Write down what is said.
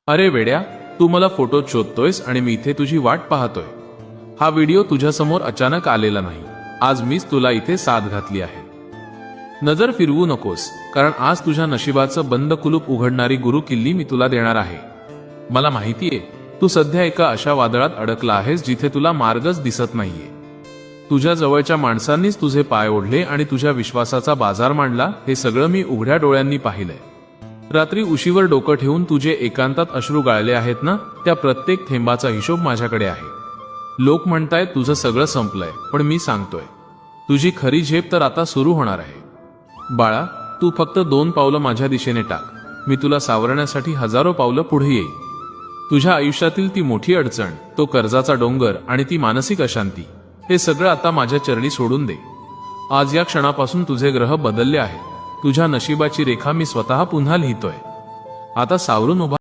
अरे वेड्या, तू मला फोटोत शोधतोयस आणि मी इथे तुझी वाट पाहतोय। हा व्हिडिओ तुझ्यासमोर अचानक आलेला नाही, आज मीच तुला इथे साथ घातली आहे। नजर फिरवू नकोस, कारण आज तुझ्या नशिबाचं बंद कुलूप उघडणारी गुरु किल्ली मी तुला देणार आहे। मला माहितीये, तू सध्या एका अशा वादळात अडकला आहेस जिथे तुला मार्गच दिसत नाहीये। तुझ्या जवळच्या माणसांनीच तुझे पाय ओढले आणि तुझ्या विश्वासाचा बाजार मांडला, हे सगळं मी उघड्या डोळ्यांनी पाहिलंय। रात्री उशीवर डोकं ठेवून तुझे एकांतात अश्रू गाळले आहेत ना, त्या प्रत्येक थेंबाचा हिशोब माझ्याकडे आहे। लोक म्हणतायत तुझं सगळं संपलंय, पण मी सांगतोय, तुझी खरी झेप तर आता सुरू होणार आहे। बाळा, तू फक्त 2 पावलं माझ्या दिशेने टाक, मी तुला सावरण्यासाठी हजारो पावलं पुढे येईल। तुझ्या आयुष्यातील ती मोठी अडचण, तो कर्जाचा डोंगर आणि ती मानसिक अशांती, हे सगळं आता माझ्या चरणी सोडून दे। आज या क्षणापासून तुझे ग्रह बदलले आहेत, तुझ्या नशिबाची रेखा मी स्वतः पुन्हा लिहितोय। आता सावरून उभा